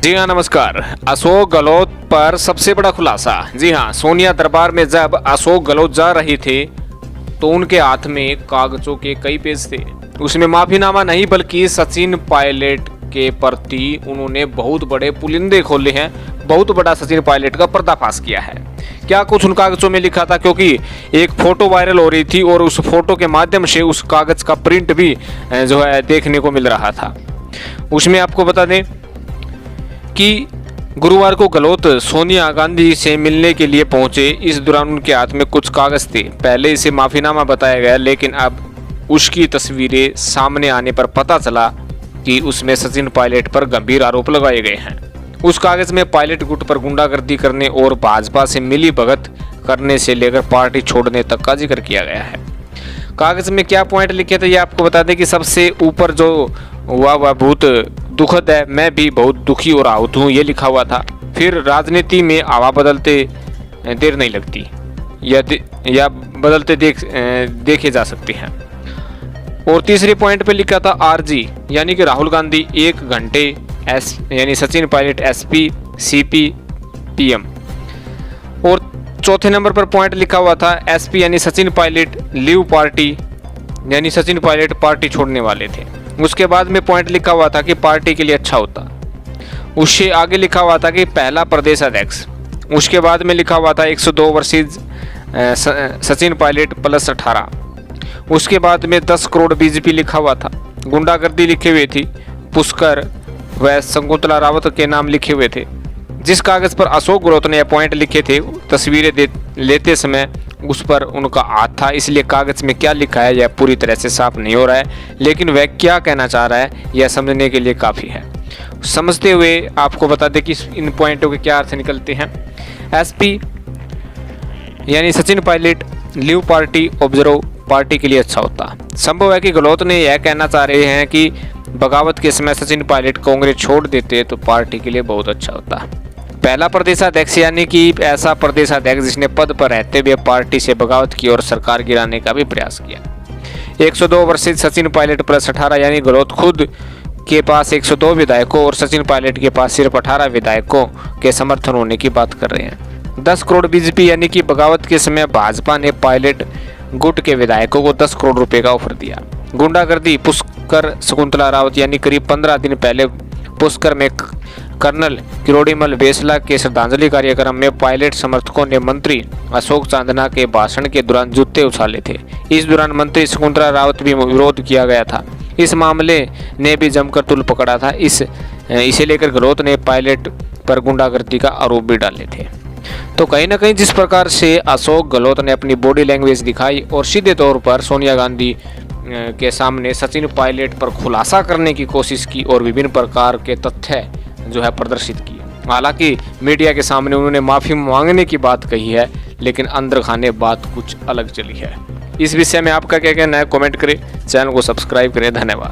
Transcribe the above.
जी हाँ, नमस्कार। अशोक गहलोत पर सबसे बड़ा खुलासा। जी हाँ, सोनिया दरबार में जब अशोक गहलोत जा रहे थे तो उनके हाथ में कागजों के कई पेज थे। उसमें माफीनामा नहीं बल्कि सचिन पायलट के प्रति उन्होंने बहुत बड़े पुलिंदे खोले हैं। बहुत बड़ा सचिन पायलट का पर्दाफाश किया है। क्या कुछ उन कागजों में लिखा था, क्योंकि एक फोटो वायरल हो रही थी और उस फोटो के माध्यम से उस कागज का प्रिंट भी जो है देखने को मिल रहा था। उसमें आपको बता दें कि गुरुवार को गहलोत सोनिया गांधी से मिलने के लिए पहुंचे। इस दौरान उनके हाथ में कुछ कागज थे। पहले इसे माफीनामा बताया गया, लेकिन अब उसकी तस्वीरें सामने आने पर पता चला कि उसमें सचिन पायलट पर गंभीर आरोप लगाए गए हैं। उस कागज में पायलट गुट पर गुंडागर्दी करने और भाजपा से मिली भगत करने से लेकर पार्टी छोड़ने तक का जिक्र किया गया है। कागज में क्या पॉइंट लिखे थे ये आपको बता दें कि सबसे ऊपर जो हुआ वह बहुत दुखद है, मैं भी बहुत दुखी और आहत हूँ, ये लिखा हुआ था। फिर राजनीति में हवा बदलते देर नहीं लगती या बदलते देखे जा सकते हैं। और तीसरे पॉइंट पे लिखा था आरजी यानी कि राहुल गांधी 1 घंटे एस यानी Sachin Pilot SP CP PM. और चौथे नंबर पर पॉइंट लिखा हुआ था एसपी यानी सचिन पायलट लीव पार्टी यानी सचिन पायलट पार्टी छोड़ने वाले थे। उसके बाद में पॉइंट लिखा हुआ था कि पार्टी के लिए अच्छा होता। उससे आगे लिखा हुआ था कि पहला प्रदेश अध्यक्ष। उसके बाद में लिखा हुआ था 102 वर्षीय सचिन पायलट प्लस 18। उसके बाद में 10 करोड़ बीजेपी लिखा हुआ था। गुंडागर्दी लिखे हुए थी, पुष्कर व शकुंतला रावत के नाम लिखे हुए थे। जिस कागज पर अशोक गहलोत ने पॉइंट लिखे थे, तस्वीरें लेते समय उस पर उनका हाथ था, इसलिए कागज में क्या लिखा है यह पूरी तरह से साफ नहीं हो रहा है, लेकिन वह क्या कहना चाह रहा है यह समझने के लिए काफ़ी है। समझते हुए आपको बता दें कि इन पॉइंटों के क्या अर्थ निकलते हैं। एसपी यानी Sachin Pilot leave party observe party के लिए अच्छा होता। संभव है कि गहलोत ने यह कहना चाह रहे हैं कि बगावत के समय सचिन पायलट कांग्रेस छोड़ देते तो पार्टी के लिए बहुत अच्छा होता। पहला प्रदेशाध्यक्ष यानी कि ऐसा प्रदेशाध्यक्ष जिसने पद पर रहते हुए पार्टी से बगावत की और सरकार गिराने का भी प्रयास किया। 102 वर्षीय सचिन पायलट प्लस 18 यानी गहलोत खुद के पास 102 विधायकों और सचिन पायलट के पास सिर्फ 18 विधायकों के समर्थन होने की बात कर रहे हैं। 10 करोड़ बीजेपी यानी कि बगावत के समय भाजपा ने पायलट गुट के विधायकों को 10 करोड़ रुपए का ऑफर दिया। गुंडागर्दी पुष्कर शकुंतला रावत यानी करीब 15 दिन पहले पुष्कर में कर्नल किरोड़ीमल बेसला के श्रद्धांजलि कार्यक्रम में पायलट समर्थकों ने मंत्री अशोक चांदना के भाषण के दौरान जूते उछाले थे। इस दौरान मंत्री शकुंतला रावत भी विरोध किया गया था। इस मामले ने भी जमकर तुल पकड़ा था। इसे लेकर गहलोत ने पायलट पर गुंडागर्दी का आरोप भी डाले थे। तो कहीं ना कहीं जिस प्रकार से अशोक गहलोत ने अपनी बॉडी लैंग्वेज दिखाई और सीधे तौर पर सोनिया गांधी के सामने सचिन पायलट पर खुलासा करने की कोशिश की और विभिन्न प्रकार के तथ्य जो है प्रदर्शित किए। हालांकि मीडिया के सामने उन्होंने माफ़ी मांगने की बात कही है, लेकिन अंदर खाने बात कुछ अलग चली है। इस विषय में आपका क्या कहना है, कमेंट करें, चैनल को सब्सक्राइब करें। धन्यवाद।